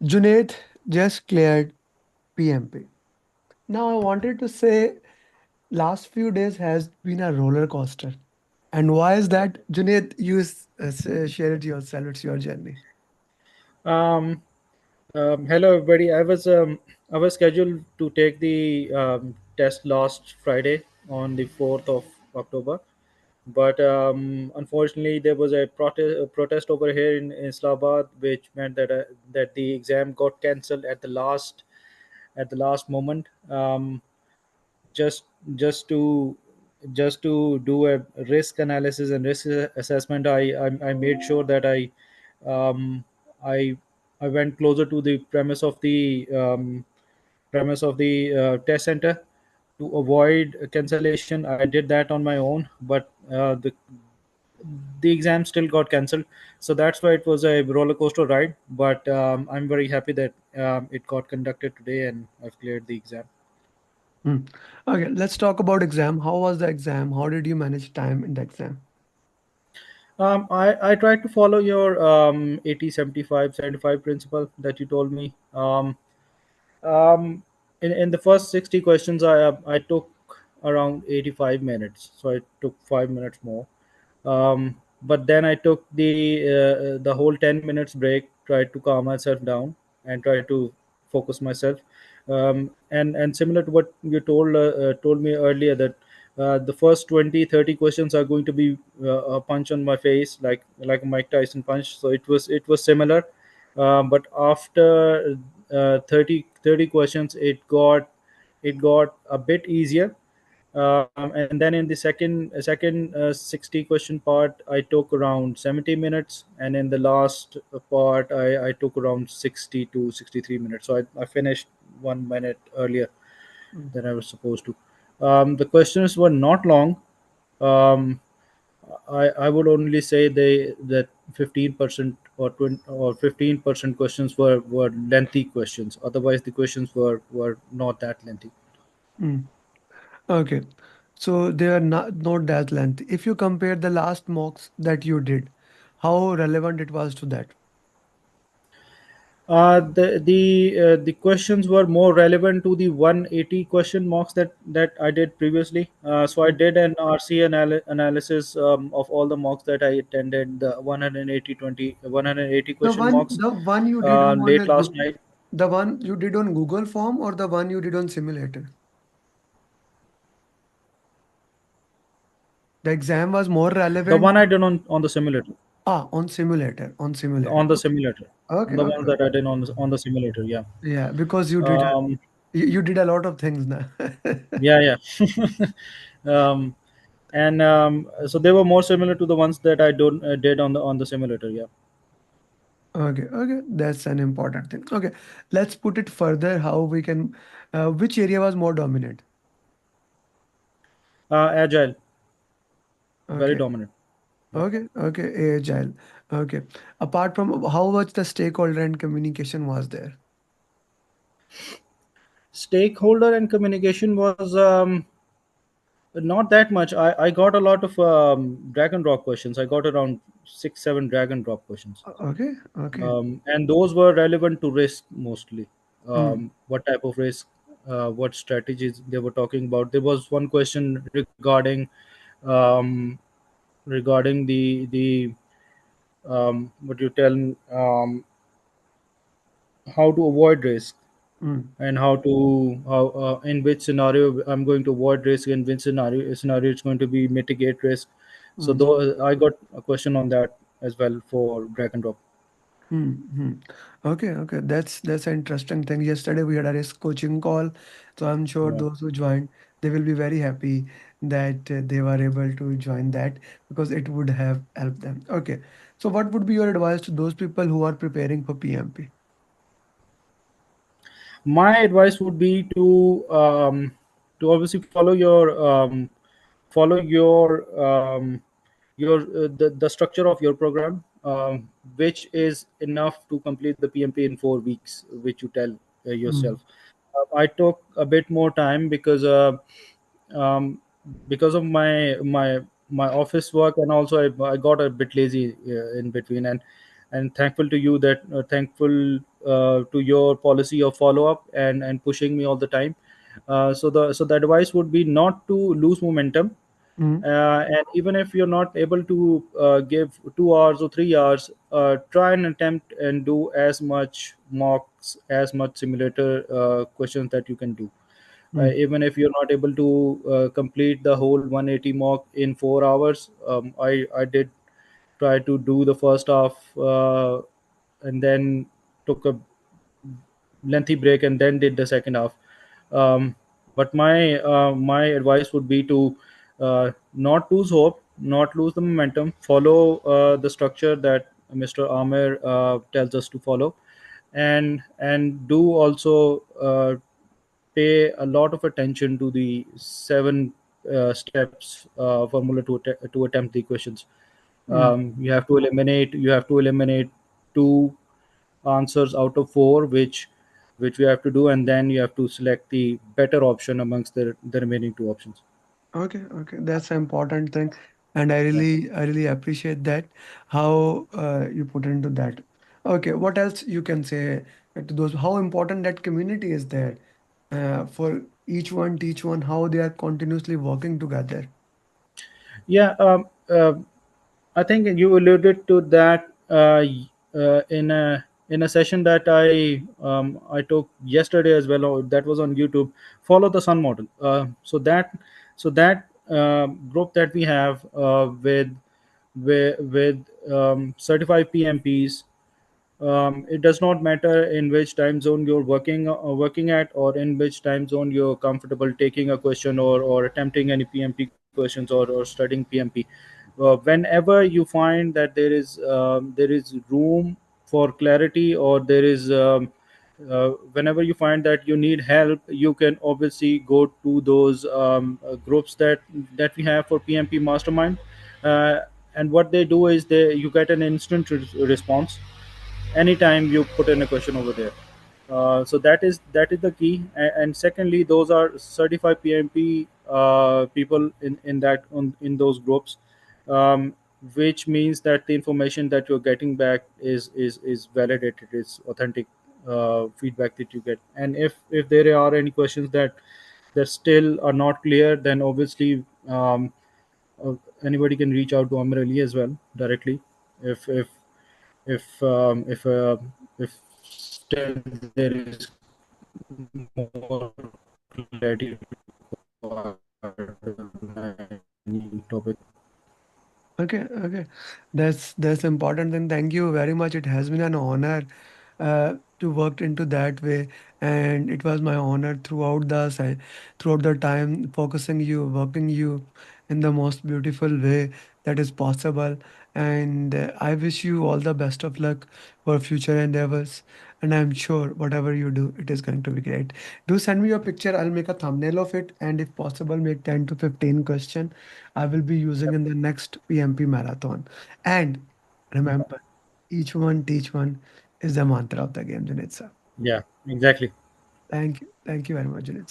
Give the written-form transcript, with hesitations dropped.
Junaid just cleared PMP. Now I wanted to say last few days has been a roller coaster. And why is that? Junaid, you share it yourself. It's your journey. Um, Hello, everybody. I was scheduled to take the test last Friday on the 4th of October, but unfortunately there was a protest over here in Islamabad, which meant that the exam got cancelled at the last moment. Just just to just to do a risk analysis and risk assessment, I made sure that um, I I went closer to the premise of the test center to avoid cancellation. I did that on my own, but the exam still got cancelled. So that's why it was a roller coaster ride. But I'm very happy that it got conducted today and I've cleared the exam. Hmm. Okay, let's talk about exam. How was the exam? How did you manage time in the exam? I tried to follow your 80 75 75 principle that you told me. Um, in the first 60 questions, I took around 85 minutes, so I took 5 minutes more. But then I took the whole 10 minutes break, tried to calm myself down and try to focus myself. And similar to what you told me earlier, that the first 20 30 questions are going to be a punch on my face, like a Mike Tyson punch. So it was similar, but after 30 questions, it got a bit easier. And then in the second 60 question part, I took around 70 minutes, and in the last part, I took around 60 to 63 minutes. So I finished 1 minute earlier Hmm. than I was supposed to. The questions were not long. um, I would only say that 15% or 20 or 15% questions were lengthy questions. Otherwise, the questions were not that lengthy. Hmm. Okay, so they are not that lengthy. If you compare the last mocks that you did, how relevant it was to that? The questions were more relevant to the 180 question mocks that I did previously. So I Hmm. did an RC analysis of all the mocks that I attended, the 180 question mocks The one you did on late last night. the one you did on Google Form or the one you did on simulator? The exam was more The relevant. one I did on the simulator, On simulator. on the simulator, Okay, the okay, ones that okay. I did on the simulator. Yeah. Yeah, because Um, you did a lot of things now. yeah, yeah. um, and so they were more similar to the ones that I don't did on the simulator. Yeah. Okay, okay, that's an important thing. Okay, let's put it further. How we can, which area was more dominant? Agile, very Okay, dominant. Yeah. okay, agile. Okay, apart from how much the stakeholder and communication was there? Stakeholder and communication was not that much. I got a lot of drag and drop questions. I got around 6 7 drag and drop questions. Okay, okay. And those were relevant to risk mostly. Hmm. What type of risk, what strategies they were talking about. There was one question um, regarding the what you tell, how to avoid risk, Hmm. and how in which scenario I'm going to avoid risk, in which scenario it's going to be mitigate risk. So Hmm. though I got a question on that as well for drag and drop. Hmm. Hmm. Okay, okay. That's an interesting thing. Yesterday we had a risk coaching call, so I'm sure Yeah. those who joined, they will be very happy that they were able to join that because it would have helped them. Okay. So what would be your advice to those people who are preparing for PMP? My advice would be to obviously follow the structure of your program, which is enough to complete the PMP in 4 weeks, which you tell Hmm. yourself. I took a bit more time um, because of my office work, and also I got a bit lazy in between. And and thankful to you that thankful to your policy of follow up and pushing me all the time. So the advice would be not to lose momentum, Mm, and even if you're not able to give 2 hours or 3 hours, try and attempt and do as much mocks, as much simulator questions that you can do. mm. Even if you're not able to complete the whole 180 mock in 4 hours, I did try to do the first half, and then took a lengthy break and then did the second half. But my advice would be to not lose hope, not lose the momentum, follow the structure that Mr. Amir tells us to follow, and do also pay a lot of attention to the 7 steps formula to attempt the questions. Mm. You have to eliminate two answers out of four, which we have to do, and then you have to select the better option amongst the remaining two options. Okay, okay, that's an important thing, and Yeah. I really appreciate that how you put into that. Okay, what else you can say to those? How important that community is there for each one, teach one, how they are continuously working together. Yeah, I think you alluded to that in a session that I took yesterday as well. Or that was on YouTube. Follow the Sun model. So that group that we have with certified PMPs. It does not matter in which time zone you're working at, or in which time zone you're comfortable taking a question, or attempting any PMP questions, or studying PMP. Whenever you find that there is room for clarity, or there is whenever you find that you need help, you can obviously go to those groups that we have for PMP mastermind. uh, and what they do is they you get an instant response anytime you put in a question over there. So that is the key. And secondly, those are certified PMP people in those groups, um, which means that the information that you're getting back is validated, is authentic feedback that you get. And if there are any questions that still are not clear, then obviously uh, anybody can reach out to Amir Ali as well directly, if still there is more clarity required on any topic. Okay, okay. That's important. And thank you very much. It has been an honor to work into that way, and it was my honor throughout the time focusing you, working you in the most beautiful way that is possible. And I wish you all the best of luck for future endeavors. And I'm sure whatever you do, it is going to be great. Do send me your picture. I'll make a thumbnail of it, and if possible, make 10 to 15 question I will be using in the next PMP marathon. And remember, each one teach one is the mantra of the game, Junaid sir. Yeah, exactly. Thank you. Thank you very much, Junaid sir.